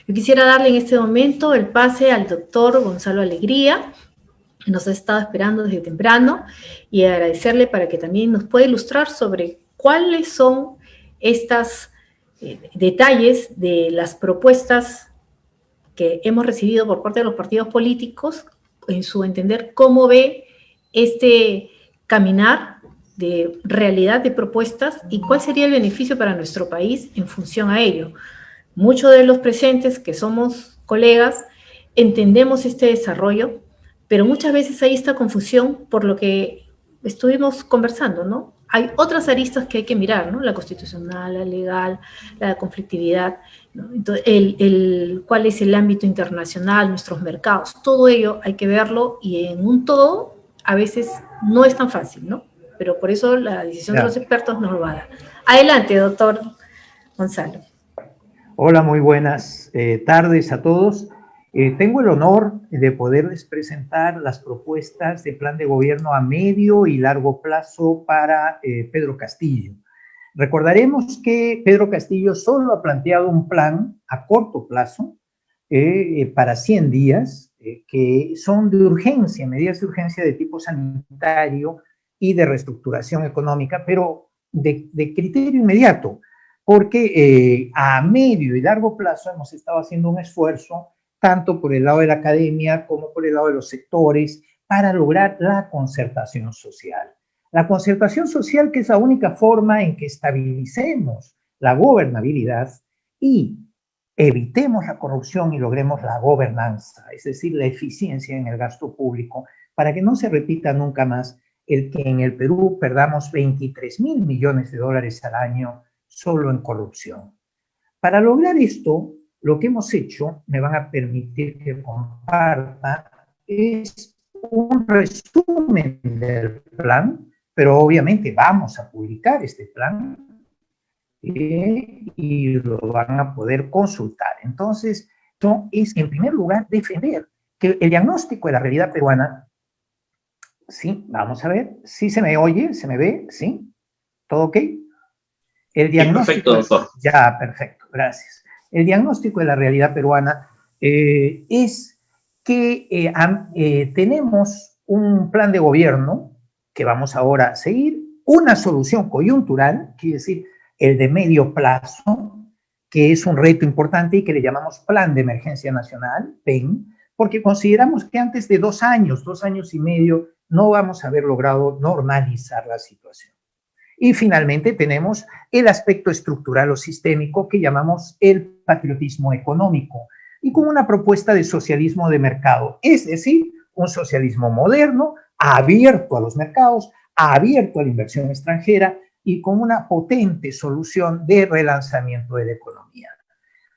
Yo quisiera darle en este momento el pase al doctor Gonzalo Alegría, que nos ha estado esperando desde temprano, y agradecerle para que también nos pueda ilustrar sobre cuáles son estos detalles de las propuestas que hemos recibido por parte de los partidos políticos, en su entender, cómo ve este caminar de realidad de propuestas y cuál sería el beneficio para nuestro país en función a ello. Muchos de los presentes, que somos colegas, entendemos este desarrollo, pero muchas veces hay esta confusión por lo que estuvimos conversando, ¿no? Hay otras aristas que hay que mirar, ¿no? La constitucional, la legal, la conflictividad, ¿no? Entonces, cuál es el ámbito internacional, nuestros mercados, todo ello hay que verlo y en un todo a veces no es tan fácil, ¿no? Pero por eso la decisión de los expertos nos lo va a dar. Adelante, doctor Gonzalo. Hola, muy buenas tardes a todos. Tengo el honor de poderles presentar las propuestas de plan de gobierno a medio y largo plazo para Pedro Castillo. Recordaremos que Pedro Castillo solo ha planteado un plan a corto plazo para 100 días, que son de urgencia, medidas de urgencia de tipo sanitario y de reestructuración económica, pero de criterio inmediato, porque a medio y largo plazo hemos estado haciendo un esfuerzo, tanto por el lado de la academia como por el lado de los sectores, para lograr la concertación social. La concertación social, que es la única forma en que estabilicemos la gobernabilidad y evitemos la corrupción y logremos la gobernanza, es decir, la eficiencia en el gasto público, para que no se repita nunca más el que en el Perú perdamos 23.000 millones de dólares al año solo en corrupción. Para lograr esto, lo que hemos hecho, me van a permitir que comparta, es un resumen del plan, pero obviamente vamos a publicar este plan y lo van a poder consultar. Entonces, esto es, en primer lugar, defender que el diagnóstico de la realidad peruana, sí, vamos a ver, sí se me oye, se me ve, sí, ¿todo ok? El diagnóstico, perfecto, doctor. Ya, perfecto, gracias. El diagnóstico de la realidad peruana es que tenemos un plan de gobierno que vamos ahora a seguir, una solución coyuntural, quiere decir, el de medio plazo, que es un reto importante y que le llamamos Plan de Emergencia Nacional, PEN, porque consideramos que antes de 2 años y medio, no vamos a haber logrado normalizar la situación. Y finalmente tenemos el aspecto estructural o sistémico que llamamos el patriotismo económico, y con una propuesta de socialismo de mercado, es decir, un socialismo moderno, abierto a los mercados, abierto a la inversión extranjera y con una potente solución de relanzamiento de la economía.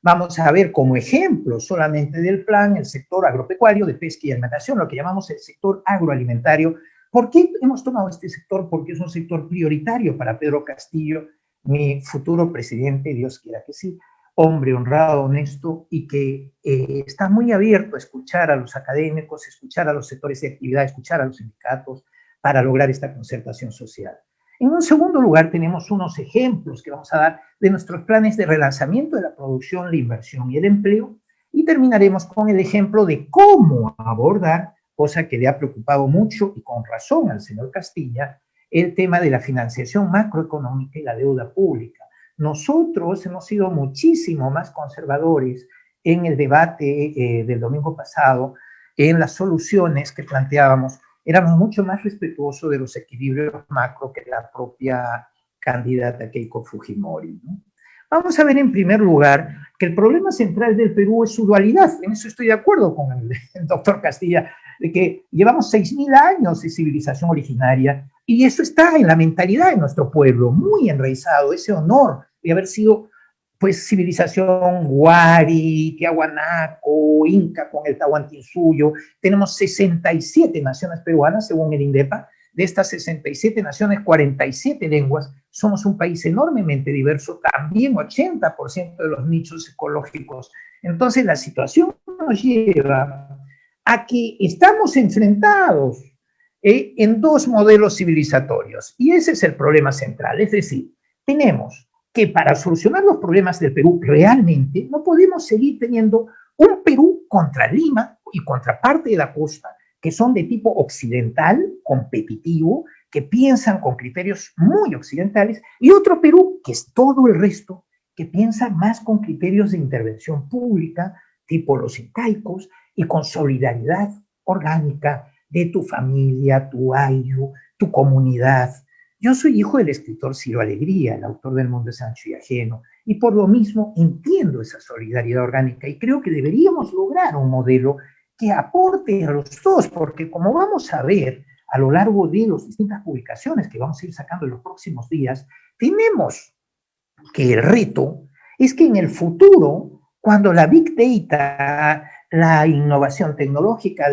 Vamos a ver como ejemplo solamente del plan el sector agropecuario, de pesca y alimentación, lo que llamamos el sector agroalimentario. ¿Por qué hemos tomado este sector? Porque es un sector prioritario para Pedro Castillo, mi futuro presidente, Dios quiera que sí, hombre honrado, honesto y que está muy abierto a escuchar a los académicos, escuchar a los sectores de actividad, escuchar a los sindicatos para lograr esta concertación social. En un segundo lugar, tenemos unos ejemplos que vamos a dar de nuestros planes de relanzamiento de la producción, la inversión y el empleo, y terminaremos con el ejemplo de cómo abordar, cosa que le ha preocupado mucho y con razón al señor Castilla, el tema de la financiación macroeconómica y la deuda pública. Nosotros hemos sido muchísimo más conservadores en el debate del domingo pasado, en las soluciones que planteábamos, éramos mucho más respetuosos de los equilibrios macro que la propia candidata Keiko Fujimori, ¿no? Vamos a ver en primer lugar que el problema central del Perú es su dualidad. En eso estoy de acuerdo con el doctor Castilla, de que llevamos 6.000 años de civilización originaria y eso está en la mentalidad de nuestro pueblo, muy enraizado, ese honor de haber sido pues civilización Wari, Tiahuanaco, Inca con el Tahuantinsuyo. Tenemos 67 naciones peruanas según el INDEPA. De estas 67 naciones, 47 lenguas. Somos un país enormemente diverso, también 80% de los nichos ecológicos. Entonces la situación nos lleva a que estamos enfrentados en dos modelos civilizatorios y ese es el problema central. Es decir, tenemos que para solucionar los problemas del Perú realmente no podemos seguir teniendo un Perú contra Lima y contra parte de la costa, que son de tipo occidental, competitivo, que piensan con criterios muy occidentales, y otro Perú, que es todo el resto, que piensa más con criterios de intervención pública, tipo los incaicos, y con solidaridad orgánica de tu familia, tu ayllu, tu comunidad. Yo soy hijo del escritor Ciro Alegría, el autor del Mundo es Ancho y Ajeno, y por lo mismo entiendo esa solidaridad orgánica y creo que deberíamos lograr un modelo que aporte a los dos, porque como vamos a ver a lo largo de las distintas publicaciones que vamos a ir sacando en los próximos días, tenemos que el reto es que en el futuro, cuando la Big Data, la innovación tecnológica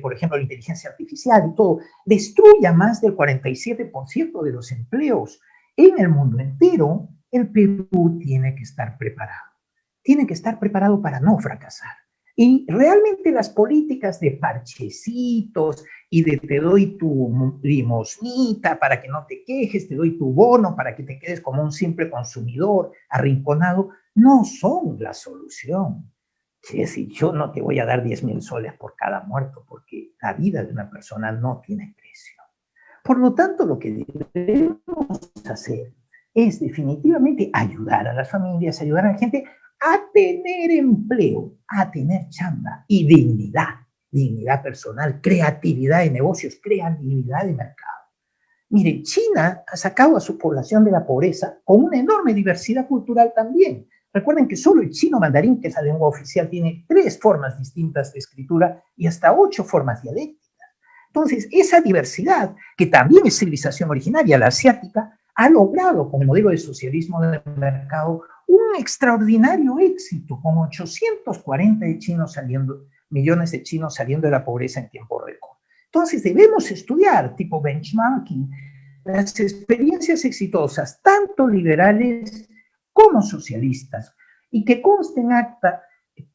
por ejemplo, la inteligencia artificial y todo, destruya más del 47% de los empleos en el mundo entero, el Perú tiene que estar preparado. Tiene que estar preparado para no fracasar. Y realmente las políticas de parchecitos y de te doy tu limosnita para que no te quejes, te doy tu bono para que te quedes como un simple consumidor arrinconado, no son la solución. Es decir, yo no te voy a dar 10,000 soles por cada muerto porque la vida de una persona no tiene precio. Por lo tanto, lo que debemos hacer es definitivamente ayudar a las familias, ayudar a la gente a tener empleo, a tener chamba y dignidad personal, creatividad de negocios, creatividad de mercado. Miren, China ha sacado a su población de la pobreza con una enorme diversidad cultural también. Recuerden que solo el chino mandarín, que es la lengua oficial, tiene 3 formas distintas de escritura y hasta 8 formas dialécticas. Entonces, esa diversidad, que también es civilización originaria, la asiática, ha logrado con el modelo de socialismo de mercado un extraordinario éxito, con 840 millones de chinos saliendo de la pobreza en tiempo récord. Entonces debemos estudiar, tipo benchmarking, las experiencias exitosas, tanto liberales como socialistas, y que conste en acta,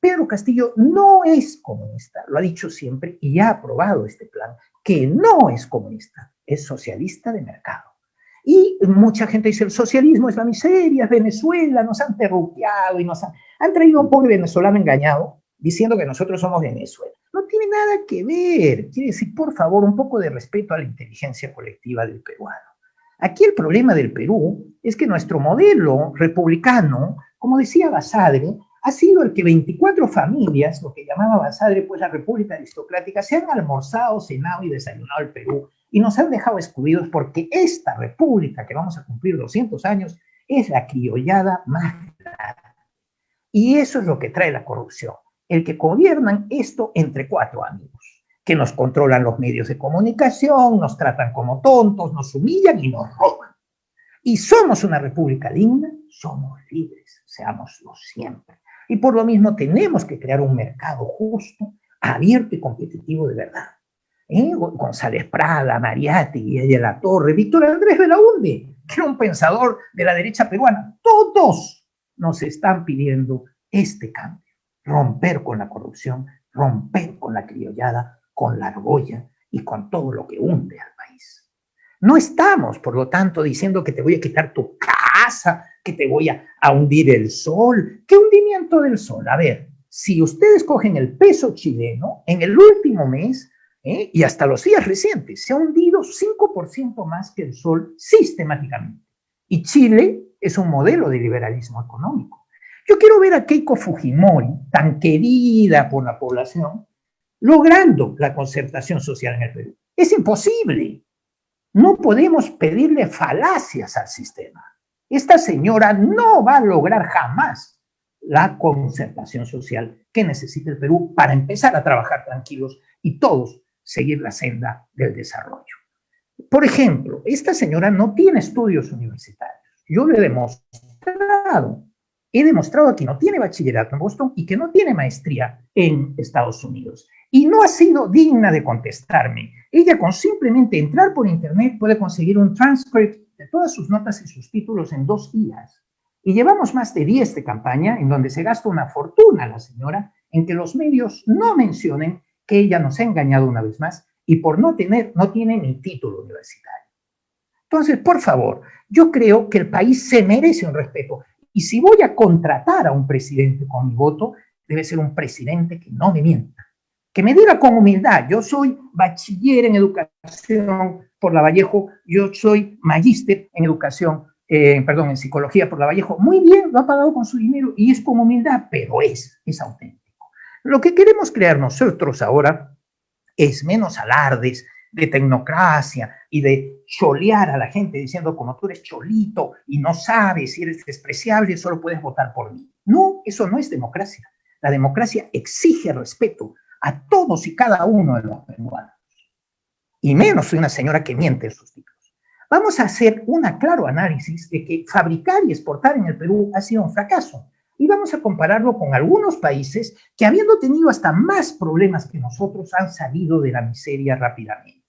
Pedro Castillo no es comunista, lo ha dicho siempre y ha aprobado este plan, que no es comunista, es socialista de mercado. Y mucha gente dice, el socialismo es la miseria, es Venezuela, nos han terruqueado y han traído a un pobre venezolano engañado diciendo que nosotros somos Venezuela. No tiene nada que ver. Quiere decir, por favor, un poco de respeto a la inteligencia colectiva del peruano. Aquí el problema del Perú es que nuestro modelo republicano, como decía Basadre, ha sido el que 24 familias, lo que llamaba Basadre, pues la República Aristocrática, se han almorzado, cenado y desayunado el Perú y nos han dejado excluidos porque esta república que vamos a cumplir 200 años es la criollada más grande. Y eso es lo que trae la corrupción, el que gobiernan esto entre 4 amigos, que nos controlan los medios de comunicación, nos tratan como tontos, nos humillan y nos roban. Y somos una república digna, somos libres, seámoslo siempre. Y por lo mismo tenemos que crear un mercado justo, abierto y competitivo de verdad. González Prada, Mariátegui, de la Torre, Víctor Andrés Belaúnde, que era un pensador de la derecha peruana, todos nos están pidiendo este cambio, romper con la corrupción, romper con la criollada, con la argolla y con todo lo que hunde al país. No estamos, por lo tanto, diciendo que te voy a quitar tu casa, que te voy a hundir el sol. ¿Qué hundimiento del sol? A ver, si ustedes cogen el peso chileno, en el último mes, y hasta los días recientes, se ha hundido 5% más que el sol sistemáticamente. Y Chile es un modelo de liberalismo económico. Yo quiero ver a Keiko Fujimori, tan querida por la población, logrando la concertación social en el Perú. Es imposible. No podemos pedirle falacias al sistema. Esta señora no va a lograr jamás la concertación social que necesita el Perú para empezar a trabajar tranquilos y todos seguir la senda del desarrollo. Por ejemplo, esta señora no tiene estudios universitarios. Yo le he demostrado que no tiene bachillerato en Boston y que no tiene maestría en Estados Unidos. Y no ha sido digna de contestarme. Ella con simplemente entrar por internet puede conseguir un transcript de todas sus notas y sus títulos en 2 días. Y llevamos más de 10 de campaña en donde se gasta una fortuna la señora en que los medios no mencionen que ella nos ha engañado una vez más y por no tiene ni título universitario. Entonces, por favor, yo creo que el país se merece un respeto. Y si voy a contratar a un presidente con mi voto, debe ser un presidente que no me mienta, que me diga con humildad: yo soy bachiller en educación por Lavallejo, yo soy magíster en educación, en psicología por Lavallejo. Muy bien, lo ha pagado con su dinero y es con humildad, pero es auténtico. Lo que queremos crear nosotros ahora es menos alardes de tecnocracia y de cholear a la gente diciendo: como tú eres cholito y no sabes, si eres despreciable, solo puedes votar por mí. No, eso no es democracia. La democracia exige respeto a todos y cada uno de los peruanos. Y menos una señora que miente en sus títulos. Vamos a hacer un claro análisis de que fabricar y exportar en el Perú ha sido un fracaso. Y vamos a compararlo con algunos países que, habiendo tenido hasta más problemas que nosotros, han salido de la miseria rápidamente.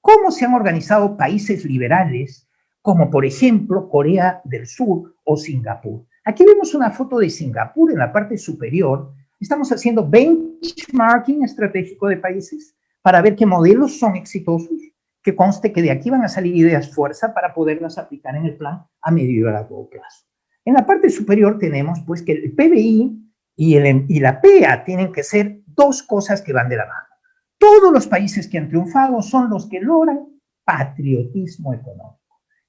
¿Cómo se han organizado países liberales como, por ejemplo, Corea del Sur o Singapur? Aquí vemos una foto de Singapur en la parte superior. Estamos haciendo benchmarking estratégico de países para ver qué modelos son exitosos, que conste que de aquí van a salir ideas fuerza para poderlas aplicar en el plan a medio y a largo plazo. En la parte superior tenemos pues que el PBI y la PEA tienen que ser dos cosas que van de la mano. Todos los países que han triunfado son los que logran patriotismo económico.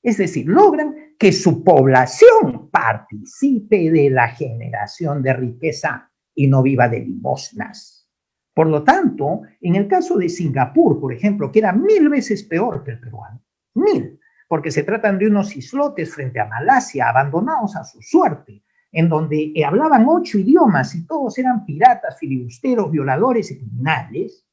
Es decir, logran que su población participe de la generación de riqueza y no viva de limosnas. Por lo tanto, en el caso de Singapur, por ejemplo, que era 1000 veces peor que el peruano, 1000, porque se tratan de unos islotes frente a Malasia, abandonados a su suerte, en donde hablaban 8 idiomas y todos eran piratas, filibusteros, violadores y criminales,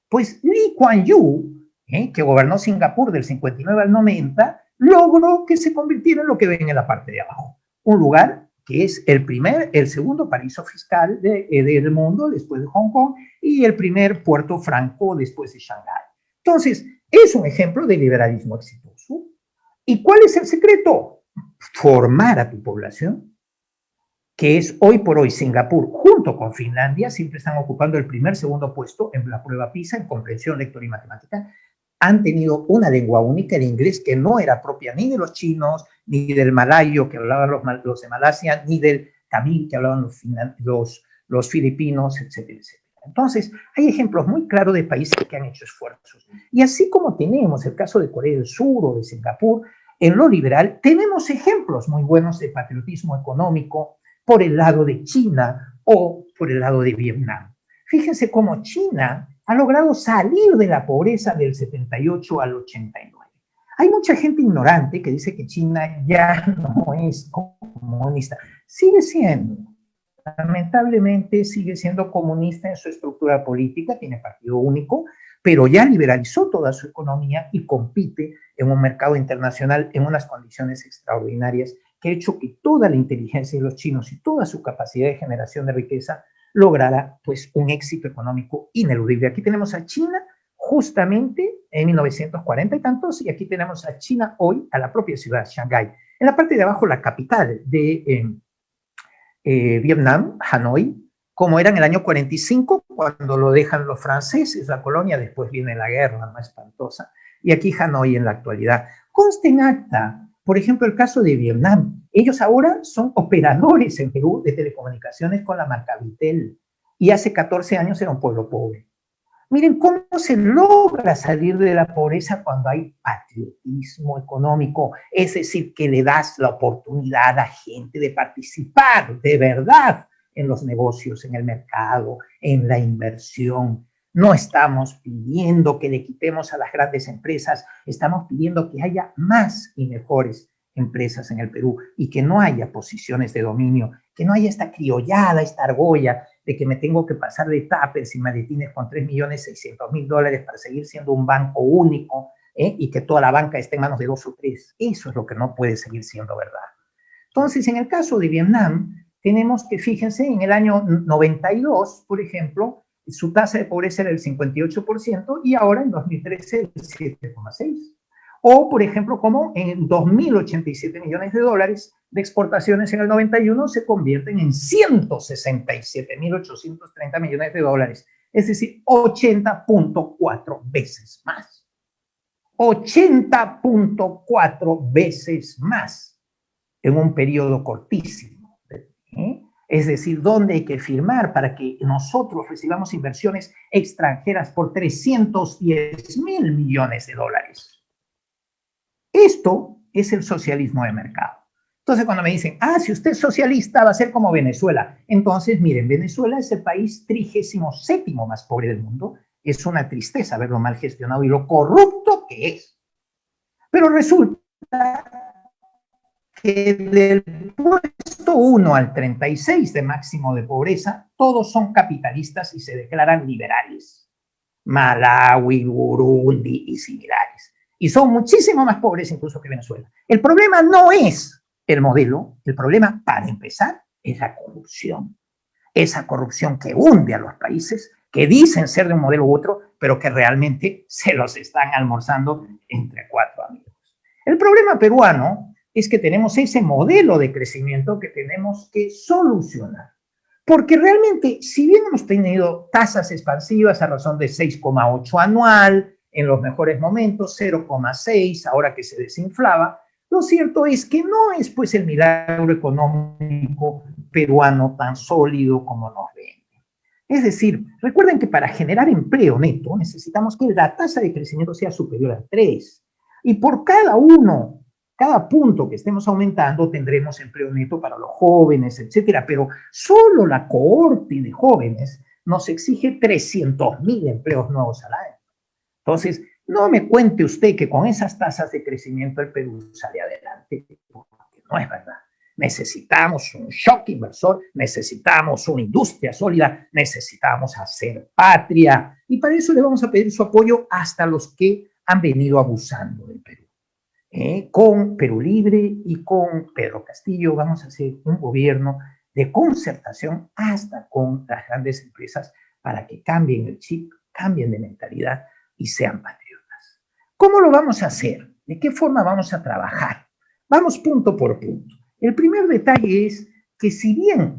pues Lee Kuan Yew, que gobernó Singapur del 59 al 90, logró que se convirtiera en lo que ven en la parte de abajo, un lugar que es el segundo paraíso fiscal del mundo después de Hong Kong y el primer puerto franco después de Shanghái. Entonces, es un ejemplo de liberalismo exitoso. ¿Y cuál es el secreto? Formar a tu población, que es hoy por hoy Singapur, junto con Finlandia, siempre están ocupando el segundo puesto en la prueba PISA en comprensión lectora y matemática. Han tenido una lengua única, el inglés, que no era propia ni de los chinos, ni del malayo que hablaban los de Malasia, ni del tamil que hablaban los filipinos, etcétera, etcétera. Entonces, hay ejemplos muy claros de países que han hecho esfuerzos. Y así como tenemos el caso de Corea del Sur o de Singapur, en lo liberal tenemos ejemplos muy buenos de patriotismo económico por el lado de China o por el lado de Vietnam. Fíjense cómo China ha logrado salir de la pobreza del 78 al 89. Hay mucha gente ignorante que dice que China ya no es comunista. Sigue siendo. Lamentablemente sigue siendo comunista en su estructura política, tiene partido único, pero ya liberalizó toda su economía y compite en un mercado internacional en unas condiciones extraordinarias que ha hecho que toda la inteligencia de los chinos y toda su capacidad de generación de riqueza lograra pues un éxito económico ineludible. Aquí tenemos a China justamente en 1940 y tantos, y aquí tenemos a China hoy, a la propia ciudad, Shanghái. En la parte de abajo, la capital de Vietnam, Hanoi, como era en el año 45, cuando lo dejan los franceses, la colonia, después viene la guerra más espantosa, y aquí Hanoi en la actualidad. Consta en acta, por ejemplo, el caso de Vietnam. Ellos ahora son operadores en Perú de telecomunicaciones con la marca Vitel, y hace 14 años era un pueblo pobre. Miren cómo se logra salir de la pobreza cuando hay patriotismo económico, es decir, que le das la oportunidad a gente de participar de verdad en los negocios, en el mercado, en la inversión. No estamos pidiendo que le quitemos a las grandes empresas, estamos pidiendo que haya más y mejores empresas en el Perú y que no haya posiciones de dominio, que no haya esta criollada, esta argolla de que me tengo que pasar de tuppers y maletines con $3.600.000 para seguir siendo un banco único, y que toda la banca esté en manos de 2 o 3. Eso es lo que no puede seguir siendo verdad. Entonces, en el caso de Vietnam, tenemos que, fíjense, en el año 92, por ejemplo, su tasa de pobreza era el 58% y ahora en 2013 el 7,6%. O, por ejemplo, como en 2.087 millones de dólares de exportaciones en el 91 se convierten en 167.830 millones de dólares, es decir, 80.4 veces más. 80.4 veces más en un periodo cortísimo. Es decir, ¿dónde hay que firmar para que nosotros recibamos inversiones extranjeras por 310.000 millones de dólares? Esto es el socialismo de mercado. Entonces, cuando me dicen, si usted es socialista, va a ser como Venezuela. Entonces, miren, Venezuela es el país 37º más pobre del mundo. Es una tristeza verlo mal gestionado y lo corrupto que es. Pero resulta que del puesto 1 al 36 de máximo de pobreza, todos son capitalistas y se declaran liberales. Malawi, Burundi y similares. Y son muchísimo más pobres incluso que Venezuela. El problema no es el modelo, el problema, para empezar, es la corrupción. Esa corrupción que hunde a los países, que dicen ser de un modelo u otro, pero que realmente se los están almorzando entre 4 amigos. El problema peruano es que tenemos ese modelo de crecimiento que tenemos que solucionar. Porque realmente, si bien hemos tenido tasas expansivas a razón de 6,8 anual, en los mejores momentos, 0,6, ahora que se desinflaba, lo cierto es que no es pues el milagro económico peruano tan sólido como nos venden. Es decir, recuerden que para generar empleo neto necesitamos que la tasa de crecimiento sea superior a 3. Y por cada punto que estemos aumentando, tendremos empleo neto para los jóvenes, etcétera. Pero solo la cohorte de jóvenes nos exige 300.000 empleos nuevos al año. Entonces, no me cuente usted que con esas tasas de crecimiento el Perú sale adelante, porque no es verdad. Necesitamos un shock inversor, necesitamos una industria sólida, necesitamos hacer patria. Y para eso le vamos a pedir su apoyo hasta los que han venido abusando del Perú. Con Perú Libre y con Pedro Castillo vamos a hacer un gobierno de concertación hasta con las grandes empresas para que cambien el chip, cambien de mentalidad y sean patriotas. ¿Cómo lo vamos a hacer? ¿De qué forma vamos a trabajar? Vamos punto por punto. El primer detalle es que si bien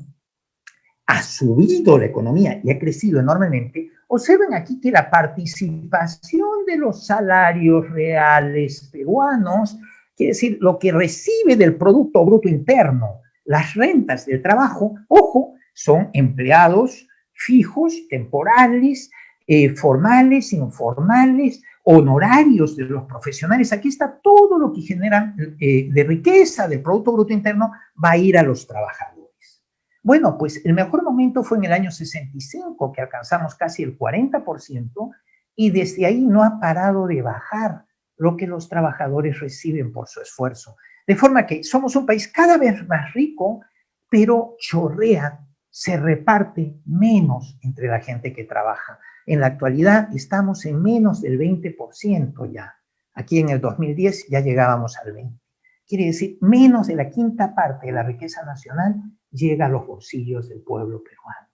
ha subido la economía y ha crecido enormemente, observen aquí que la participación de los salarios reales peruanos, quiere decir, lo que recibe del Producto Bruto Interno, las rentas del trabajo, ojo, son empleados fijos, temporales, formales, informales, honorarios de los profesionales. Aquí está todo lo que generan de riqueza del Producto Bruto Interno, va a ir a los trabajadores. Bueno, pues el mejor momento fue en el año 65, que alcanzamos casi el 40%, y desde ahí no ha parado de bajar lo que los trabajadores reciben por su esfuerzo. De forma que somos un país cada vez más rico, pero chorrea, se reparte menos entre la gente que trabaja. En la actualidad estamos en menos del 20% ya. Aquí en el 2010 ya llegábamos al 20%. Quiere decir, menos de la quinta parte de la riqueza nacional llega a los bolsillos del pueblo peruano.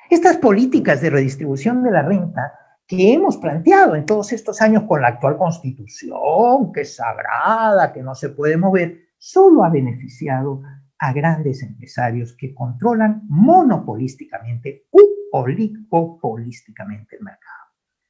Estas políticas de redistribución de la renta que hemos planteado en todos estos años con la actual Constitución, que es sagrada, que no se puede mover, solo ha beneficiado a grandes empresarios que controlan monopolísticamente u oligopolísticamente el mercado.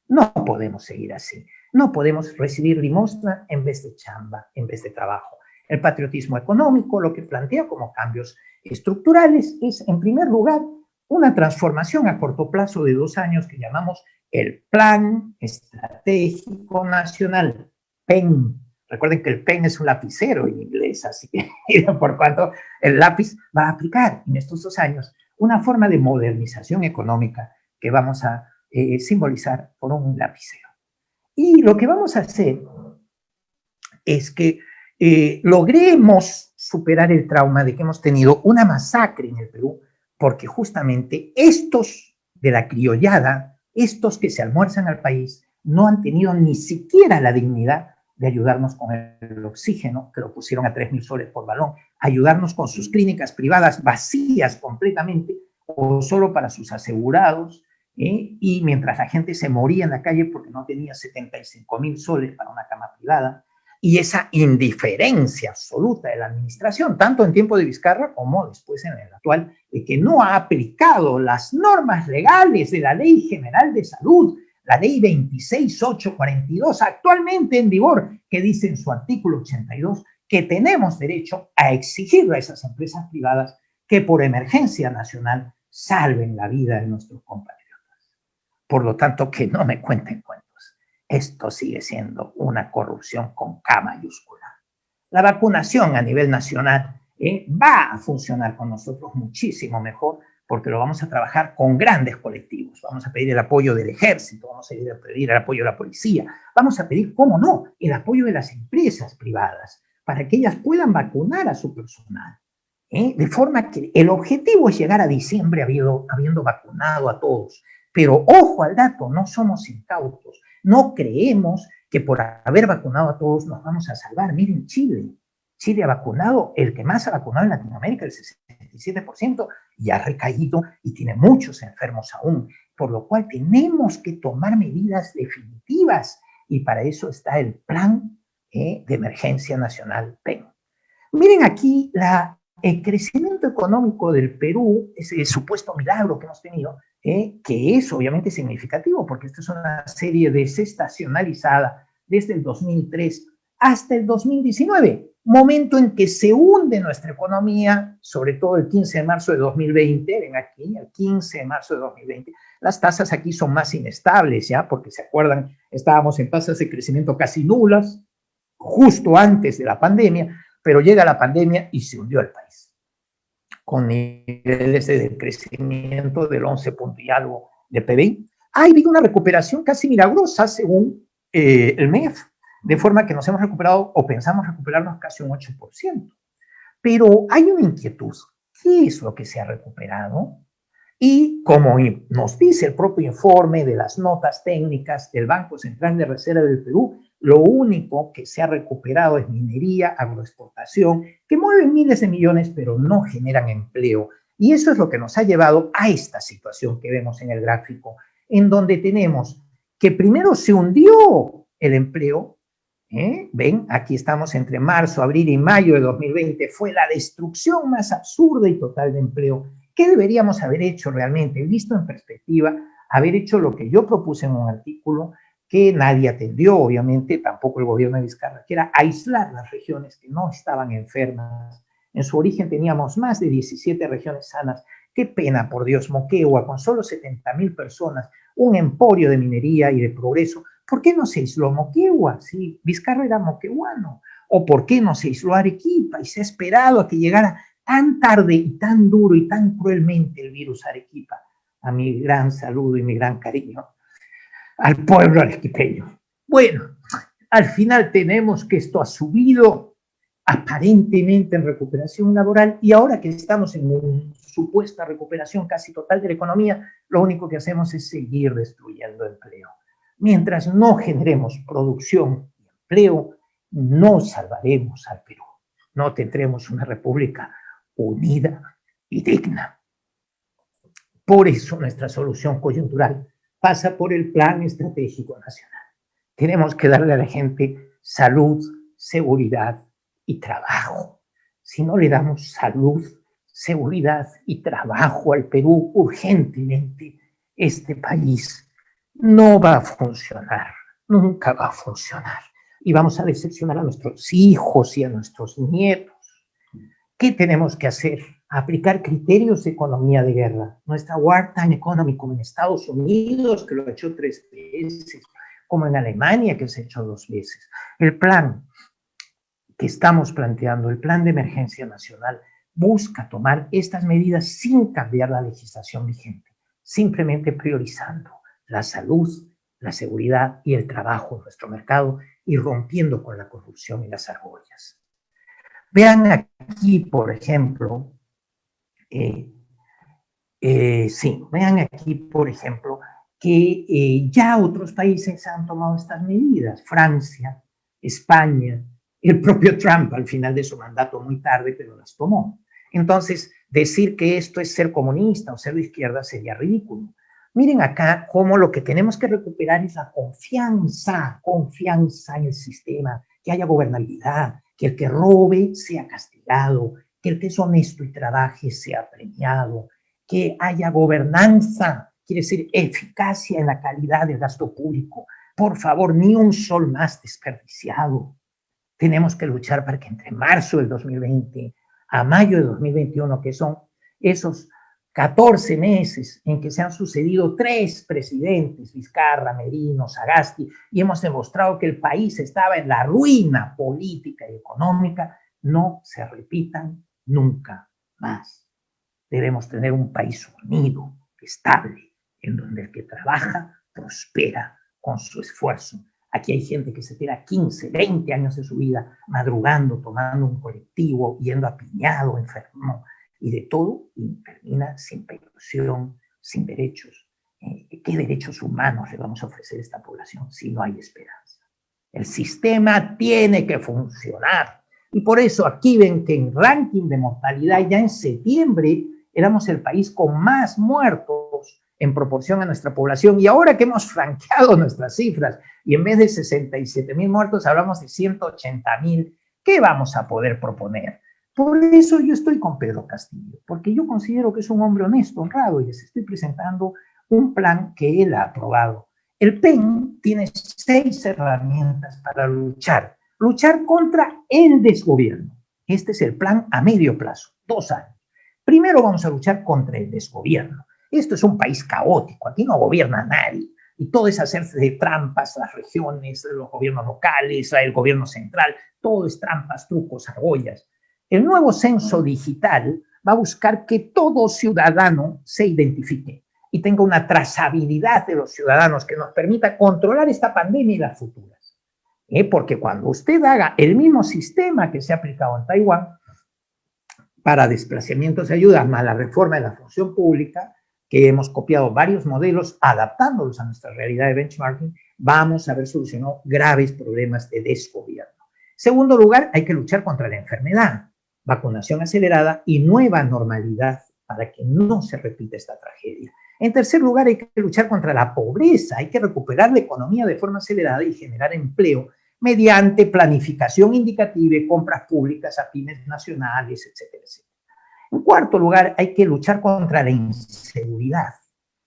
No podemos seguir así. No podemos recibir limosna en vez de chamba, en vez de trabajo. El patriotismo económico lo que plantea como cambios estructurales es, en primer lugar, una transformación a corto plazo de 2 años que llamamos el Plan Estratégico Nacional, PEN. Recuerden que el PEN es un lapicero en inglés, así que por cuanto el lápiz va a aplicar en estos 2 años una forma de modernización económica que vamos a simbolizar por un lapicero. Y lo que vamos a hacer es que logremos superar el trauma de que hemos tenido una masacre en el Perú, porque justamente estos de la criollada, estos que se almuerzan al país, no han tenido ni siquiera la dignidad de ayudarnos con el oxígeno, que lo pusieron a 3.000 soles por balón, ayudarnos con sus clínicas privadas vacías completamente, o solo para sus asegurados, y mientras la gente se moría en la calle porque no tenía 75.000 soles para una cama privada, y esa indiferencia absoluta de la administración, tanto en tiempo de Vizcarra como después en el actual, de que no ha aplicado las normas legales de la Ley General de Salud, la ley 26842, actualmente en vigor, que dice en su artículo 82 que tenemos derecho a exigirle a esas empresas privadas que por emergencia nacional salven la vida de nuestros compatriotas. Por lo tanto, que no me cuenten cuentos. Esto sigue siendo una corrupción con K mayúscula. La vacunación a nivel nacional va a funcionar con nosotros muchísimo mejor porque lo vamos a trabajar con grandes colectivos. Vamos a pedir el apoyo del ejército, vamos a pedir el apoyo de la policía, vamos a pedir, cómo no, el apoyo de las empresas privadas para que ellas puedan vacunar a su personal. De forma que el objetivo es llegar a diciembre habiendo vacunado a todos. Pero ojo al dato, no somos incautos, no creemos que por haber vacunado a todos nos vamos a salvar. Miren Chile. Chile ha vacunado, el que más ha vacunado en Latinoamérica, el 67%, y ha recaído y tiene muchos enfermos aún, por lo cual tenemos que tomar medidas definitivas y para eso está el Plan de Emergencia Nacional PEN. Miren aquí el crecimiento económico del Perú, ese supuesto milagro que hemos tenido, que es obviamente significativo porque esta es una serie desestacionalizada desde el 2003 hasta el 2019, momento en que se hunde nuestra economía, sobre todo el 15 de marzo de 2020, ven aquí, el 15 de marzo de 2020, las tasas aquí son más inestables, ¿ya? Porque se acuerdan, estábamos en tasas de crecimiento casi nulas, justo antes de la pandemia, pero llega la pandemia y se hundió el país, con niveles de crecimiento del 11 punto y algo de PBI. Ha habido una recuperación casi milagrosa según el MEF, de forma que nos hemos recuperado o pensamos recuperarnos casi un 8%. Pero hay una inquietud. ¿Qué es lo que se ha recuperado? Y como nos dice el propio informe de las notas técnicas del Banco Central de Reserva del Perú, lo único que se ha recuperado es minería, agroexportación, que mueven miles de millones, pero no generan empleo. Y eso es lo que nos ha llevado a esta situación que vemos en el gráfico, en donde tenemos que primero se hundió el empleo. Ven, aquí estamos entre marzo, abril y mayo de 2020. Fue la destrucción más absurda y total de empleo. ¿Qué deberíamos haber hecho realmente? Visto en perspectiva, haber hecho lo que yo propuse en un artículo que nadie atendió, obviamente, tampoco el gobierno de Vizcarra, que era aislar las regiones que no estaban enfermas. En su origen teníamos más de 17 regiones sanas. Qué pena, por Dios, Moquegua, con solo 70,000 personas, un emporio de minería y de progreso. ¿Por qué no se aisló Moquegua? Sí, Vizcarra era moqueguano. ¿O por qué no se aisló Arequipa y se ha esperado a que llegara tan tarde y tan duro y tan cruelmente el virus Arequipa? A mi gran saludo y mi gran cariño al pueblo arequipeño. Bueno, al final tenemos que esto ha subido aparentemente en recuperación laboral y ahora que estamos en una supuesta recuperación casi total de la economía, lo único que hacemos es seguir destruyendo empleo. Mientras no generemos producción y empleo, no salvaremos al Perú. No tendremos una república unida y digna. Por eso nuestra solución coyuntural pasa por el Plan Estratégico Nacional. Tenemos que darle a la gente salud, seguridad y trabajo. Si no le damos salud, seguridad y trabajo al Perú urgentemente, este país no va a funcionar, nunca va a funcionar. Y vamos a decepcionar a nuestros hijos y a nuestros nietos. ¿Qué tenemos que hacer? Aplicar criterios de economía de guerra. Nuestra wartime economy, como en Estados Unidos, que lo ha hecho 3 veces, como en Alemania, que se ha hecho 2 veces. El plan que estamos planteando, el plan de emergencia nacional, busca tomar estas medidas sin cambiar la legislación vigente, simplemente priorizando la salud, la seguridad y el trabajo en nuestro mercado y rompiendo con la corrupción y las argollas. Vean aquí, por ejemplo, vean aquí, por ejemplo, que ya otros países han tomado estas medidas. Francia, España, el propio Trump al final de su mandato muy tarde, pero las tomó. Entonces, decir que esto es ser comunista o ser de izquierda sería ridículo. Miren acá cómo lo que tenemos que recuperar es la confianza en el sistema, que haya gobernabilidad, que el que robe sea castigado, que el que es honesto y trabaje sea premiado, que haya gobernanza quiere decir eficacia en la calidad del gasto público. Por favor, ni un sol más desperdiciado. Tenemos que luchar para que entre marzo del 2020 a mayo de 2021, que son esos 14 meses en que se han sucedido 3 presidentes, Vizcarra, Merino, Sagasti, y hemos demostrado que el país estaba en la ruina política y económica, no se repitan nunca más. Debemos tener un país unido, estable, en donde el que trabaja prospera con su esfuerzo. Aquí hay gente que se tira 15, 20 años de su vida madrugando, tomando un colectivo, yendo apiñado, enfermo, y de todo, y termina sin pensión, sin derechos. ¿Qué derechos humanos le vamos a ofrecer a esta población si no hay esperanza? El sistema tiene que funcionar. Y por eso aquí ven que en ranking de mortalidad ya en septiembre éramos el país con más muertos en proporción a nuestra población. Y ahora que hemos franqueado nuestras cifras y en vez de 67,000 muertos hablamos de 180,000, ¿qué vamos a poder proponer? Por eso yo estoy con Pedro Castillo, porque yo considero que es un hombre honesto, honrado, y les estoy presentando un plan que él ha aprobado. El PEN tiene 6 herramientas para luchar contra el desgobierno. Este es el plan a medio plazo, 2 años. Primero vamos a luchar contra el desgobierno. Esto es un país caótico, aquí no gobierna nadie. Y todo es hacerse de trampas, las regiones, los gobiernos locales, el gobierno central, todo es trampas, trucos, argollas. El nuevo censo digital va a buscar que todo ciudadano se identifique y tenga una trazabilidad de los ciudadanos que nos permita controlar esta pandemia y las futuras. Porque cuando usted haga el mismo sistema que se ha aplicado en Taiwán para desplazamientos de ayuda, más la reforma de la función pública, que hemos copiado varios modelos, adaptándolos a nuestra realidad de benchmarking, vamos a haber solucionado graves problemas de desgobierno. Segundo lugar, hay que luchar contra la enfermedad, vacunación acelerada y nueva normalidad para que no se repita esta tragedia. En tercer lugar, hay que luchar contra la pobreza, hay que recuperar la economía de forma acelerada y generar empleo mediante planificación indicativa y compras públicas a pymes nacionales, etcétera, etcétera. En cuarto lugar, hay que luchar contra la inseguridad.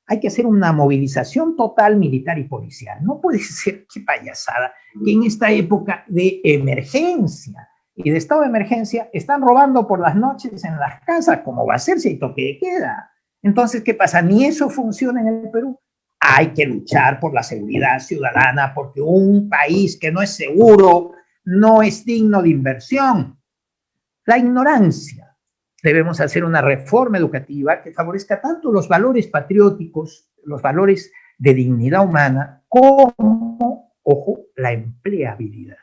Hay que hacer una movilización total militar y policial. No puede ser, qué payasada, que en esta época de emergencia y de estado de emergencia están robando por las noches en las casas, como va a ser si hay toque de queda. Entonces, ¿qué pasa? Ni eso funciona en el Perú. Hay que luchar por la seguridad ciudadana, porque un país que no es seguro no es digno de inversión. La ignorancia. Debemos hacer una reforma educativa que favorezca tanto los valores patrióticos, los valores de dignidad humana, como, ojo, la empleabilidad.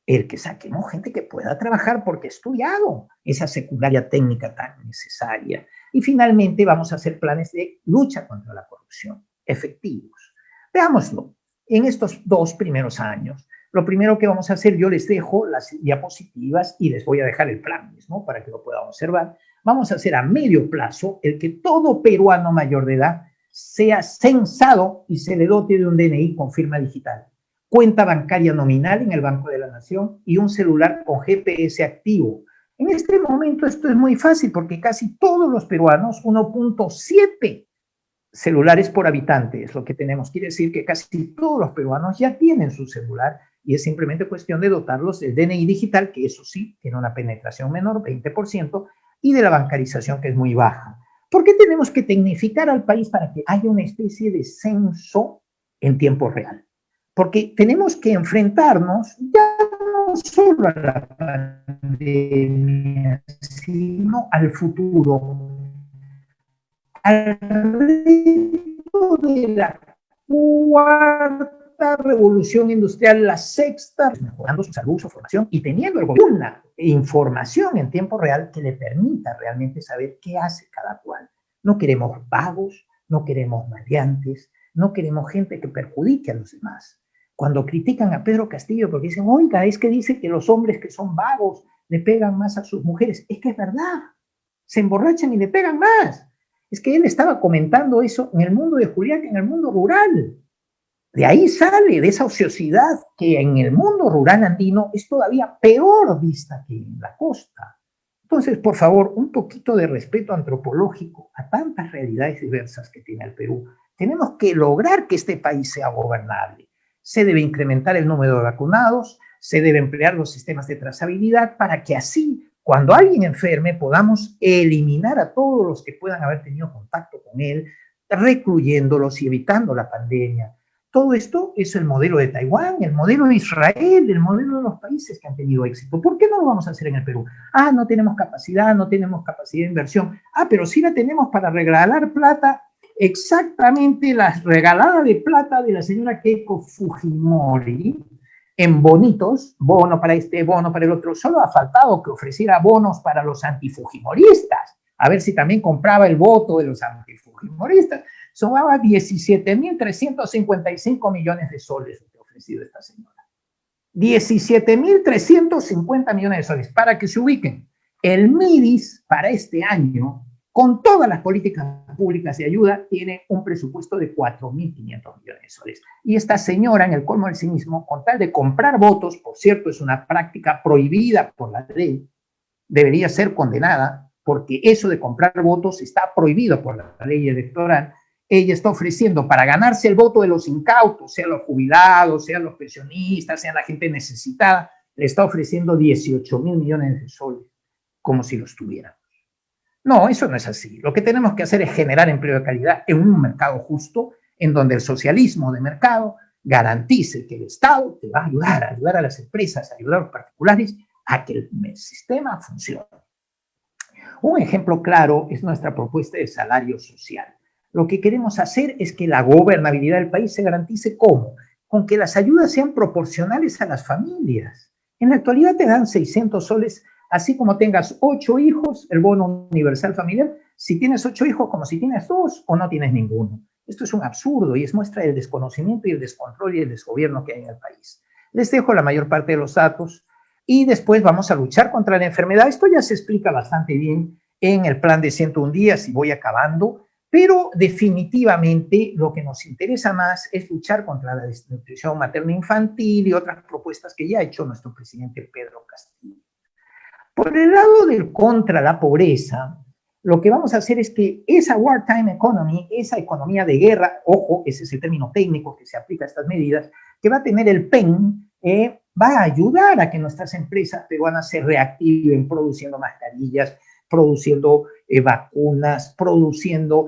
El que saquemos gente que pueda trabajar porque ha estudiado esa secundaria técnica tan necesaria. Y finalmente vamos a hacer planes de lucha contra la corrupción efectivos. Veámoslo. En estos 2 primeros años, lo primero que vamos a hacer, yo les dejo las diapositivas y les voy a dejar el plan mismo para que lo puedan observar. Vamos a hacer a medio plazo el que todo peruano mayor de edad sea censado y se le dote de un DNI con firma digital, cuenta bancaria nominal en el Banco de la Nación y un celular con GPS activo. En este momento esto es muy fácil porque casi todos los peruanos, 1.7 celulares por habitante es lo que tenemos. Quiere decir que casi todos los peruanos ya tienen su celular y es simplemente cuestión de dotarlos del DNI digital, que eso sí, tiene una penetración menor, 20%, y de la bancarización, que es muy baja. ¿Por qué tenemos que tecnificar al país para que haya una especie de censo en tiempo real? Porque tenemos que enfrentarnos ya no solo a la pandemia, sino al futuro, al reto de la cuarta revolución industrial, la sexta, mejorando su salud, su formación y teniendo una información en tiempo real que le permita realmente saber qué hace cada cual. No queremos vagos, no queremos maleantes, no queremos gente que perjudique a los demás. Cuando critican a Pedro Castillo porque dicen, oiga, es que dice que los hombres que son vagos le pegan más a sus mujeres, es que es verdad, se emborrachan y le pegan más. Es que él estaba comentando eso en el mundo de Julián, en el mundo rural. De ahí sale, de esa ociosidad que en el mundo rural andino es todavía peor vista que en la costa. Entonces, por favor, un poquito de respeto antropológico a tantas realidades diversas que tiene el Perú. Tenemos que lograr que este país sea gobernable. Se debe incrementar el número de vacunados, se debe emplear los sistemas de trazabilidad para que así, cuando alguien enferme, podamos eliminar a todos los que puedan haber tenido contacto con él, recluyéndolos y evitando la pandemia. Todo esto es el modelo de Taiwán, el modelo de Israel, el modelo de los países que han tenido éxito. ¿Por qué no lo vamos a hacer en el Perú? Ah, no tenemos capacidad de inversión. Ah, pero sí la tenemos para regalar plata, exactamente la regalada de plata de la señora Keiko Fujimori, en bonitos, bono para este, bono para el otro. Solo ha faltado que ofreciera bonos para los antifujimoristas, a ver si también compraba el voto de los antifujimoristas. Sumaba 17.355 millones de soles que ha ofrecido esta señora. 17.350 millones de soles. Para que se ubiquen, el MIDIS para este año, con todas las políticas públicas de ayuda, tiene un presupuesto de 4.500 millones de soles. Y esta señora, en el colmo del cinismo, con tal de comprar votos, por cierto, es una práctica prohibida por la ley, debería ser condenada, porque eso de comprar votos está prohibido por la ley electoral. Ella está ofreciendo para ganarse el voto de los incautos, sean los jubilados, sean los pensionistas, sean la gente necesitada, le está ofreciendo 18.000 millones de soles, como si los tuviéramos. No, eso no es así. Lo que tenemos que hacer es generar empleo de calidad en un mercado justo, en donde el socialismo de mercado garantice que el Estado te va a ayudar a las empresas, a ayudar a los particulares a que el sistema funcione. Un ejemplo claro es nuestra propuesta de salario social. Lo que queremos hacer es que la gobernabilidad del país se garantice ¿cómo? Con que las ayudas sean proporcionales a las familias. En la actualidad te dan 600 soles, así como tengas 8 hijos, el bono universal familiar, si tienes 8 hijos como si tienes 2 o no tienes ninguno. Esto es un absurdo y es muestra del desconocimiento y el descontrol y el desgobierno que hay en el país. Les dejo la mayor parte de los datos y después vamos a luchar contra la enfermedad. Esto ya se explica bastante bien en el plan de 101 días y voy acabando. Pero definitivamente lo que nos interesa más es luchar contra la desnutrición materno-infantil y otras propuestas que ya ha hecho nuestro presidente Pedro Castillo. Por el lado del contra la pobreza, lo que vamos a hacer es que esa wartime economy, esa economía de guerra, ojo, ese es el término técnico que se aplica a estas medidas, que va a tener el PEN, va a ayudar a que nuestras empresas peruanas se reactiven produciendo mascarillas, produciendo vacunas, produciendo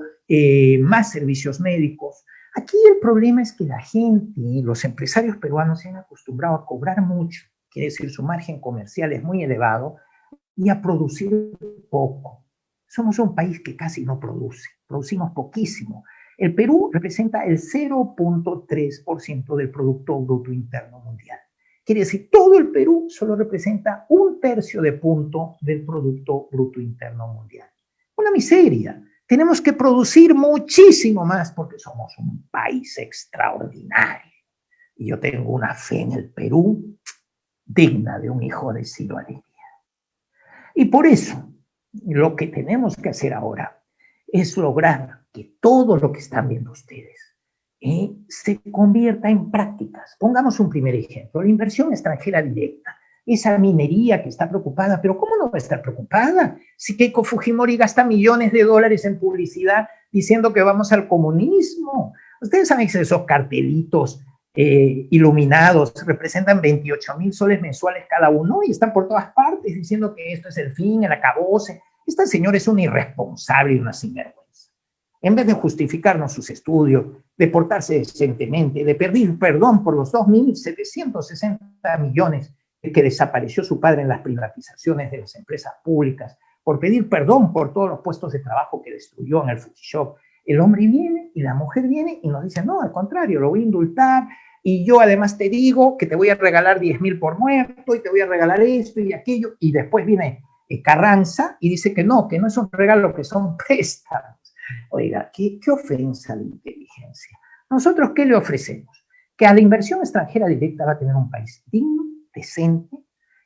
más servicios médicos. Aquí el problema es que la gente, los empresarios peruanos se han acostumbrado a cobrar mucho, quiere decir su margen comercial es muy elevado, y a producir poco. Somos un país que casi no produce, producimos poquísimo. El Perú representa el 0.3% del Producto Bruto Interno Mundial. Quiere decir, todo el Perú solo representa 1/3 de punto del Producto Bruto Interno Mundial. Una miseria. Tenemos que producir muchísimo más porque somos un país extraordinario. Y yo tengo una fe en el Perú digna de un hijo de Ciro Alegría. Y por eso, lo que tenemos que hacer ahora es lograr que todo lo que están viendo ustedes se convierta en prácticas. Pongamos un primer ejemplo, la inversión extranjera directa. Esa minería que está preocupada, pero ¿cómo no va a estar preocupada? Si Keiko Fujimori gasta millones de dólares en publicidad diciendo que vamos al comunismo. Ustedes saben que esos cartelitos iluminados representan 28.000 soles mensuales cada uno y están por todas partes diciendo que esto es el fin, el acabose. Esta señora es una irresponsable y una sinvergüenza. En vez de justificarnos sus estudios, de portarse decentemente, de pedir perdón por los 2.760 millones que desapareció su padre en las privatizaciones de las empresas públicas, por pedir perdón por todos los puestos de trabajo que destruyó en el Futushop, el hombre viene y la mujer viene y nos dice, no, al contrario, lo voy a indultar y yo además te digo que te voy a regalar 10.000 por muerto y te voy a regalar esto y aquello, y después viene Carranza y dice que no es un regalo, que son préstamos. Oiga, qué ofensa de inteligencia. ¿Nosotros qué le ofrecemos? Que a la inversión extranjera directa va a tener un país digno, decente,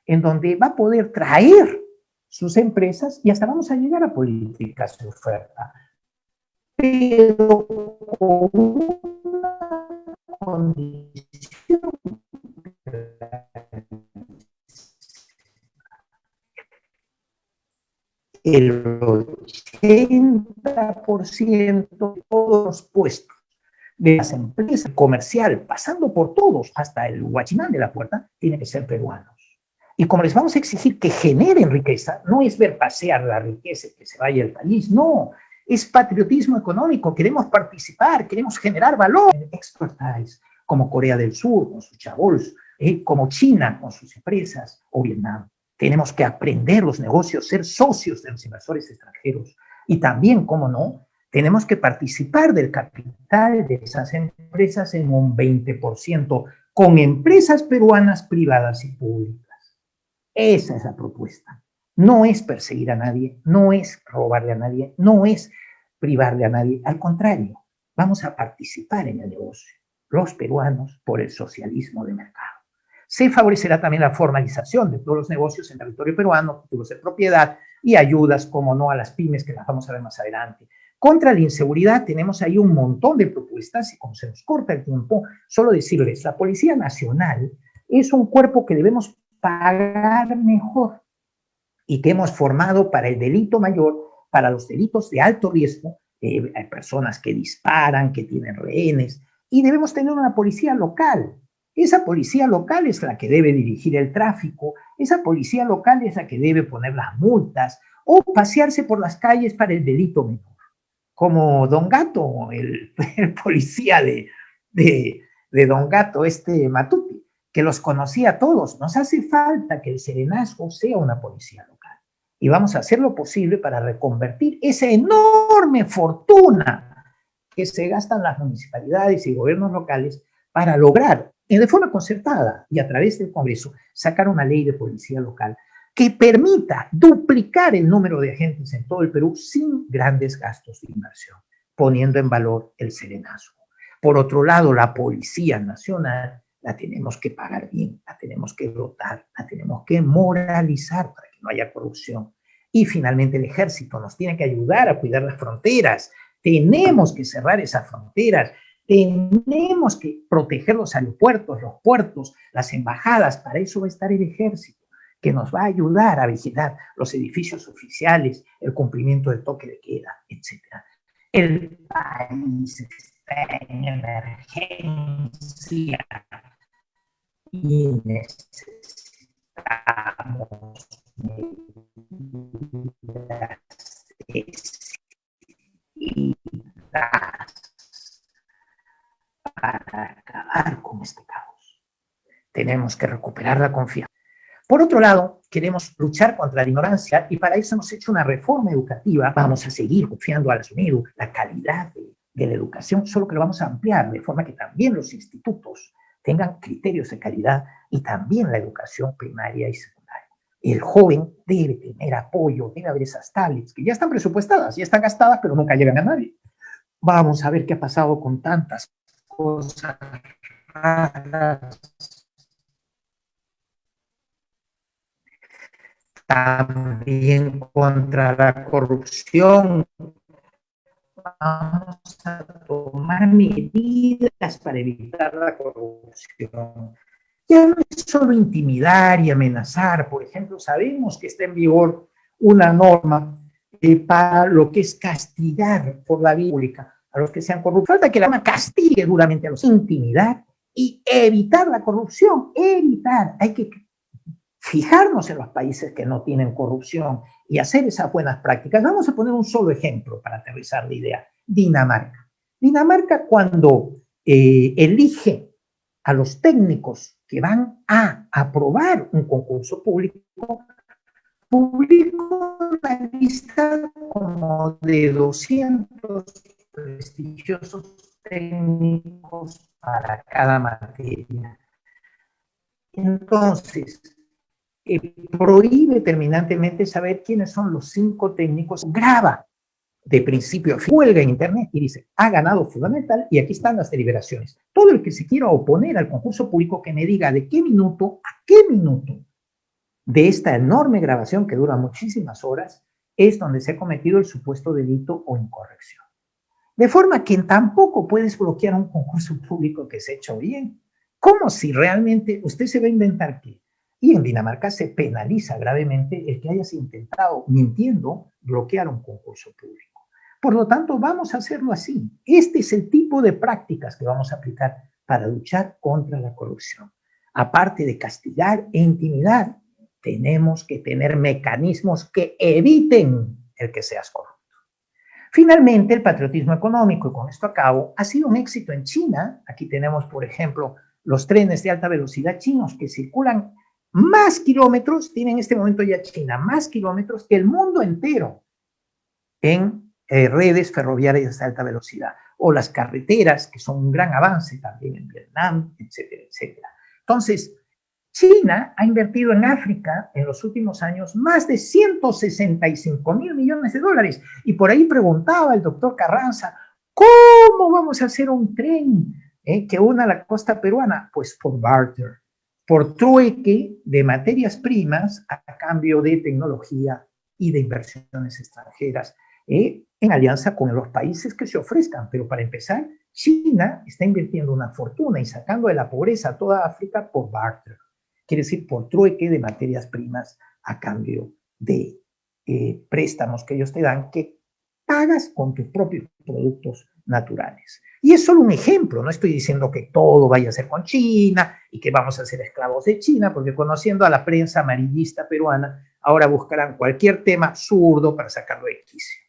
en donde va a poder traer sus empresas y hasta vamos a llegar a políticas de oferta. Pero con una condición: el 80% de todos los puestos de las empresas comercial, pasando por todos, hasta el guachimán de la puerta, tienen que ser peruanos. Y como les vamos a exigir que generen riqueza, no es ver pasear la riqueza y que se vaya el país, no, es patriotismo económico, queremos participar, queremos generar valor. Expertise, como Corea del Sur, con sus chabols, como China, con sus empresas, o Vietnam. Tenemos que aprender los negocios, ser socios de los inversores extranjeros. Y también, cómo no, tenemos que participar del capital de esas empresas en un 20%, con empresas peruanas privadas y públicas. Esa es la propuesta. No es perseguir a nadie, no es robarle a nadie, no es privarle a nadie. Al contrario, vamos a participar en el negocio, los peruanos, por el socialismo de mercado. Se favorecerá también la formalización de todos los negocios en territorio peruano, títulos de propiedad y ayudas, como no, a las pymes, que las vamos a ver más adelante. Contra la inseguridad tenemos ahí un montón de propuestas y como se nos corta el tiempo, solo decirles, la Policía Nacional es un cuerpo que debemos pagar mejor y que hemos formado para el delito mayor, para los delitos de alto riesgo, hay personas que disparan, que tienen rehenes, y debemos tener una policía local. Esa policía local es la que debe dirigir el tráfico, esa policía local es la que debe poner las multas o pasearse por las calles para el delito menor. Como Don Gato, el policía de Don Gato, Matuti, que los conocía a todos. Nos hace falta que el serenazgo sea una policía local. Y vamos a hacer lo posible para reconvertir esa enorme fortuna que se gastan las municipalidades y gobiernos locales para lograr, de forma concertada y a través del Congreso, sacar una ley de policía local que permita duplicar el número de agentes en todo el Perú sin grandes gastos de inversión, poniendo en valor el serenazgo. Por otro lado, la Policía Nacional la tenemos que pagar bien, la tenemos que dotar, la tenemos que moralizar para que no haya corrupción. Y finalmente el Ejército nos tiene que ayudar a cuidar las fronteras. Tenemos que cerrar esas fronteras, tenemos que proteger los aeropuertos, los puertos, las embajadas. Para eso va a estar el Ejército, que nos va a ayudar a vigilar los edificios oficiales, el cumplimiento del toque de queda, etc. El país está en emergencia y necesitamos medidas decisivas para acabar con este caos. Tenemos que recuperar la confianza. Por otro lado, queremos luchar contra la ignorancia y para eso hemos hecho una reforma educativa. Vamos a seguir confiando al SUNEDU la calidad de la educación, solo que lo vamos a ampliar de forma que también los institutos tengan criterios de calidad y también la educación primaria y secundaria. El joven debe tener apoyo, debe haber esas tablets que ya están presupuestadas, ya están gastadas, pero nunca llegan a nadie. Vamos a ver qué ha pasado con tantas cosas raras. También contra la corrupción. Vamos a tomar medidas para evitar la corrupción. Ya no es solo intimidar y amenazar. Por ejemplo, sabemos que está en vigor una norma para lo que es castigar por la vía pública a los que sean corruptos. Falta que la norma castigue duramente a los intimidar y evitar la corrupción. Evitar. Hay que fijarnos en los países que no tienen corrupción y hacer esas buenas prácticas. Vamos a poner un solo ejemplo para aterrizar la idea. Dinamarca. Dinamarca, cuando elige a los técnicos que van a aprobar un concurso público, publicó una lista como de 200 prestigiosos técnicos para cada materia. Entonces, prohíbe terminantemente saber quiénes son los 5 técnicos, graba de principio a fin, cuelga en internet y dice, ha ganado fundamental y aquí están las deliberaciones. Todo el que se quiera oponer al concurso público que me diga de qué minuto a qué minuto de esta enorme grabación que dura muchísimas horas es donde se ha cometido el supuesto delito o incorrección. De forma que tampoco puedes bloquear un concurso público que se ha hecho bien. ¿Cómo si realmente usted se va a inventar qué? Y en Dinamarca se penaliza gravemente el que hayas intentado, mintiendo, bloquear un concurso público. Por lo tanto, vamos a hacerlo así. Este es el tipo de prácticas que vamos a aplicar para luchar contra la corrupción. Aparte de castigar e intimidar, tenemos que tener mecanismos que eviten el que seas corrupto. Finalmente, el patriotismo económico, y con esto acabo, ha sido un éxito en China. Aquí tenemos, por ejemplo, los trenes de alta velocidad chinos que circulan más kilómetros, tiene en este momento ya China más kilómetros que el mundo entero en redes ferroviarias de alta velocidad, o las carreteras, que son un gran avance también en Vietnam, etcétera, etcétera. Entonces, China ha invertido en África en los últimos años más de 165.000 millones de dólares. Y por ahí preguntaba el doctor Carranza, ¿cómo vamos a hacer un tren que una la costa peruana? Pues por barter, por trueque de materias primas a cambio de tecnología y de inversiones extranjeras, en alianza con los países que se ofrezcan. Pero para empezar, China está invirtiendo una fortuna y sacando de la pobreza a toda África por barter. Quiere decir, por trueque de materias primas a cambio de préstamos que ellos te dan, que pagas con tus propios productos naturales. Y es solo un ejemplo, no estoy diciendo que todo vaya a ser con China y que vamos a ser esclavos de China, porque conociendo a la prensa amarillista peruana, ahora buscarán cualquier tema absurdo para sacarlo de quicio.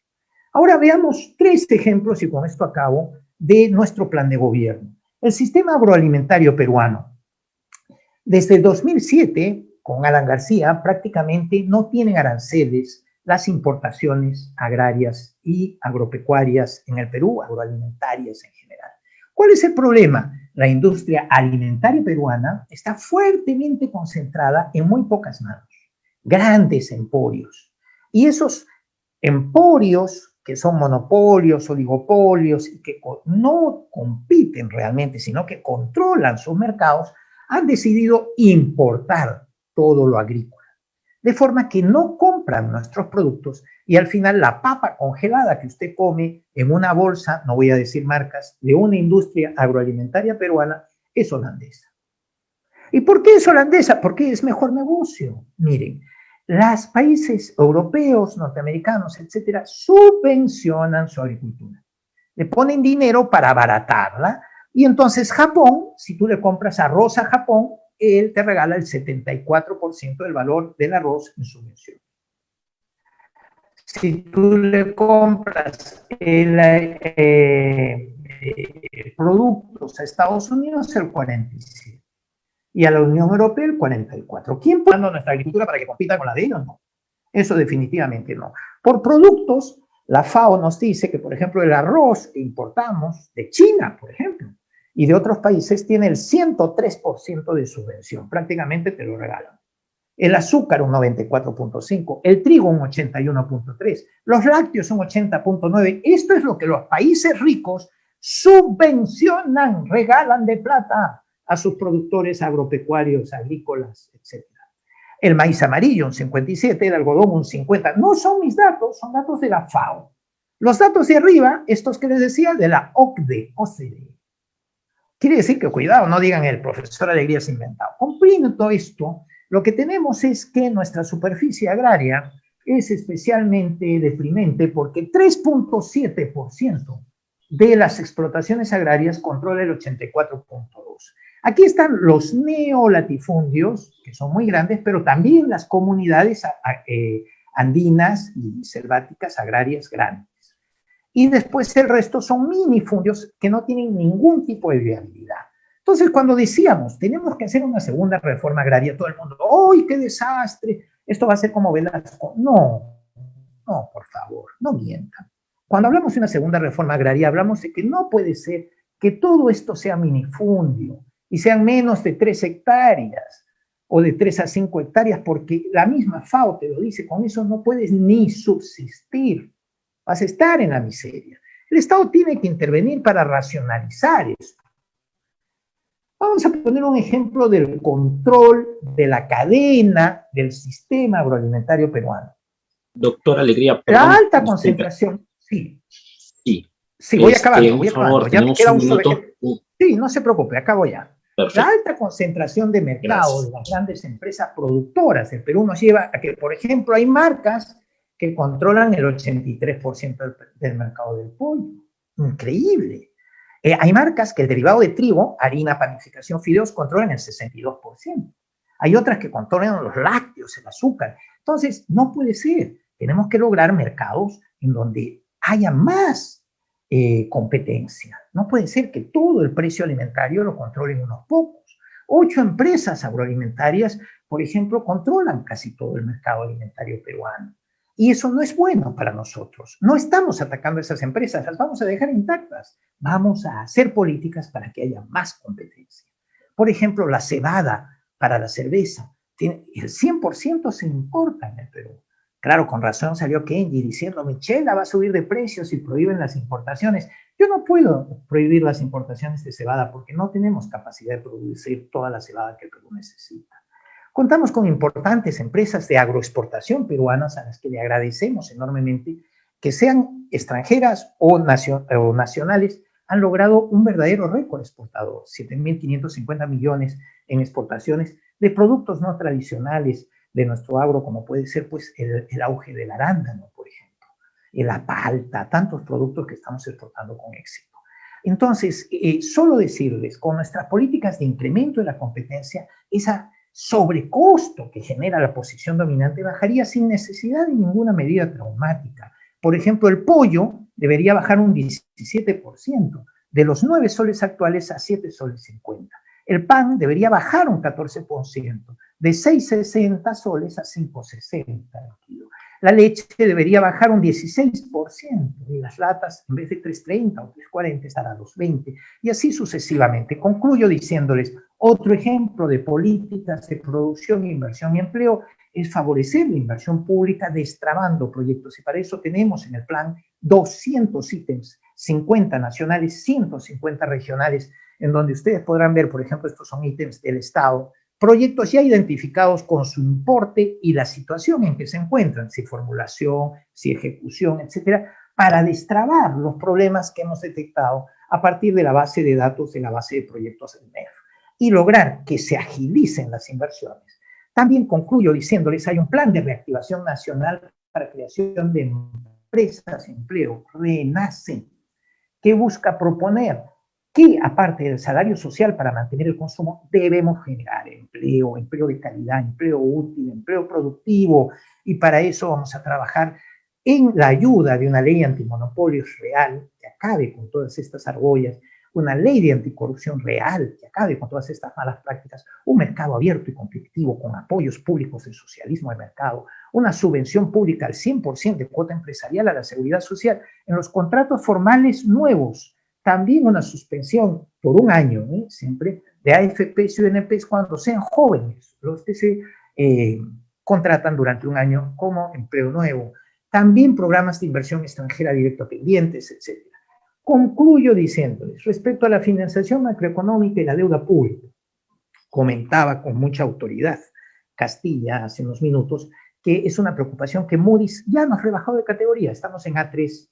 Ahora veamos 3 ejemplos, y con esto acabo, de nuestro plan de gobierno. El sistema agroalimentario peruano. Desde el 2007, con Alan García, prácticamente no tienen aranceles las importaciones agrarias y agropecuarias en el Perú, agroalimentarias en general. ¿Cuál es el problema? La industria alimentaria peruana está fuertemente concentrada en muy pocas manos, grandes emporios. Y esos emporios, que son monopolios, oligopolios, y que no compiten realmente, sino que controlan sus mercados, han decidido importar todo lo agrícola, de forma que no compran nuestros productos y al final la papa congelada que usted come en una bolsa, no voy a decir marcas, de una industria agroalimentaria peruana es holandesa. ¿Y por qué es holandesa? Porque es mejor negocio. Miren, los países europeos, norteamericanos, etcétera, subvencionan su agricultura. Le ponen dinero para abaratarla. Y entonces Japón, si tú le compras arroz a Japón, él te regala el 74% del valor del arroz en subvención. Si tú le compras productos a Estados Unidos, el 47%. Y a la Unión Europea, el 44%. ¿Quién pone nuestra agricultura para que compita con la de ellos? No. Eso definitivamente no. Por productos, la FAO nos dice que, por ejemplo, el arroz que importamos de China, por ejemplo, y de otros países tiene el 103% de subvención, prácticamente te lo regalan. El azúcar un 94.5%, el trigo un 81.3%, los lácteos un 80.9%. Esto es lo que los países ricos subvencionan, regalan de plata a sus productores agropecuarios, agrícolas, etc. El maíz amarillo un 57%, el algodón un 50%. No son mis datos, son datos de la FAO. Los datos de arriba, estos que les decía, de la OCDE. Quiere decir que, cuidado, no digan el profesor Alegría se ha inventado. Cumpliendo todo esto, lo que tenemos es que nuestra superficie agraria es especialmente deprimente porque 3.7% de las explotaciones agrarias controla el 84.2%. Aquí están los neolatifundios, que son muy grandes, pero también las comunidades andinas y selváticas agrarias grandes. Y después el resto son minifundios que no tienen ningún tipo de viabilidad. Entonces, cuando decíamos, tenemos que hacer una segunda reforma agraria, todo el mundo, ¡ay, qué desastre! Esto va a ser como Velasco. No, por favor, no mientan. Cuando hablamos de una segunda reforma agraria, hablamos de que no puede ser que todo esto sea minifundio y sean menos de 3 hectáreas o de 3 a 5 hectáreas, porque la misma FAO te lo dice, con eso no puedes ni subsistir. Vas a estar en la miseria. El Estado tiene que intervenir para racionalizar esto. Vamos a poner un ejemplo del control de la cadena del sistema agroalimentario peruano. Doctor Alegría, perdón. La alta concentración, sí. Sí, voy acabando. Favor, ya me queda un solo minuto. Sí, no se preocupe, acabo ya. Perfecto. La alta concentración de mercado de las grandes empresas productoras del Perú nos lleva a que, por ejemplo, hay marcas que controlan el 83% del mercado del pollo. Increíble. Hay marcas que el derivado de trigo, harina, panificación, fideos, controlan el 62%. Hay otras que controlan los lácteos, el azúcar. Entonces, no puede ser. Tenemos que lograr mercados en donde haya más competencia. No puede ser que todo el precio alimentario lo controlen unos pocos. 8 empresas agroalimentarias, por ejemplo, controlan casi todo el mercado alimentario peruano. Y eso no es bueno para nosotros. No estamos atacando a esas empresas, las vamos a dejar intactas. Vamos a hacer políticas para que haya más competencia. Por ejemplo, la cebada para la cerveza, el 100% se importa en el Perú. Claro, con razón salió Kenji diciendo, Michela va a subir de precios si prohíben las importaciones. Yo no puedo prohibir las importaciones de cebada porque no tenemos capacidad de producir toda la cebada que el Perú necesita. Contamos con importantes empresas de agroexportación peruanas a las que le agradecemos enormemente, que sean extranjeras o nacionales, han logrado un verdadero récord exportador, 7.550 millones en exportaciones de productos no tradicionales de nuestro agro, como puede ser pues, el auge del arándano, por ejemplo, la palta, tantos productos que estamos exportando con éxito. Entonces, solo decirles, con nuestras políticas de incremento de la competencia, esa sobrecosto que genera la posición dominante bajaría sin necesidad de ninguna medida traumática. Por ejemplo, el pollo debería bajar un 17%, de los 9 soles actuales a 7 soles 50. El pan debería bajar un 14%, de 6,60 soles a 5,60 el kilo. La leche debería bajar un 16%, y las latas, en vez de 3,30 o 3,40, estar a 2,20, y así sucesivamente. Concluyo diciéndoles, otro ejemplo de políticas de producción, inversión y empleo es favorecer la inversión pública destrabando proyectos, y para eso tenemos en el plan 200 ítems, 50 nacionales, 150 regionales, en donde ustedes podrán ver, por ejemplo, estos son ítems del Estado, proyectos ya identificados con su importe y la situación en que se encuentran, si formulación, si ejecución, etcétera, para destrabar los problemas que hemos detectado a partir de la base de datos de la base de proyectos del MEF y lograr que se agilicen las inversiones. También concluyo diciéndoles, hay un plan de reactivación nacional para creación de empresas, empleo, RENACE, que busca proponer que, aparte del salario social para mantener el consumo, debemos generar empleo, empleo de calidad, empleo útil, empleo productivo, y para eso vamos a trabajar en la ayuda de una ley antimonopolios real, que acabe con todas estas argollas, una ley de anticorrupción real, que acabe con todas estas malas prácticas, un mercado abierto y competitivo con apoyos públicos del socialismo de mercado, una subvención pública al 100% de cuota empresarial a la seguridad social en los contratos formales nuevos, también una suspensión por un año, siempre, de AFPs y UNPs cuando sean jóvenes, los que se contratan durante un año como empleo nuevo. También programas de inversión extranjera directa pendientes, etc. Concluyo diciéndoles, respecto a la financiación macroeconómica y la deuda pública, comentaba con mucha autoridad Castilla hace unos minutos, que es una preocupación que Moody's ya nos ha rebajado de categoría, estamos en A3,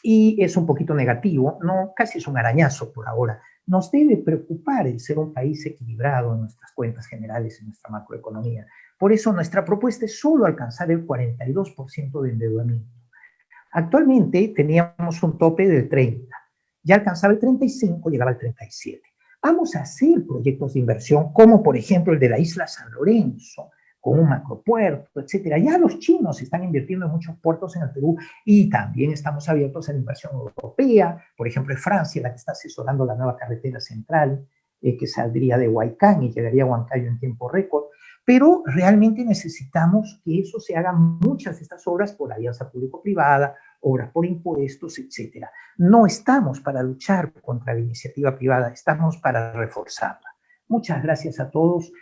y es un poquito negativo, no, casi es un arañazo por ahora. Nos debe preocupar el ser un país equilibrado en nuestras cuentas generales, en nuestra macroeconomía. Por eso nuestra propuesta es solo alcanzar el 42% de endeudamiento. Actualmente teníamos un tope del 30, ya alcanzaba el 35, llegaba al 37. Vamos a hacer proyectos de inversión como por ejemplo el de la isla San Lorenzo, con un macropuerto, etcétera. Ya los chinos están invirtiendo en muchos puertos en el Perú y también estamos abiertos a la inversión europea. Por ejemplo, es Francia la que está asesorando la nueva carretera central que saldría de Huaycán y llegaría a Huancayo en tiempo récord. Pero realmente necesitamos que eso se hagan muchas de estas obras por alianza público-privada, obras por impuestos, etcétera. No estamos para luchar contra la iniciativa privada, estamos para reforzarla. Muchas gracias a todos.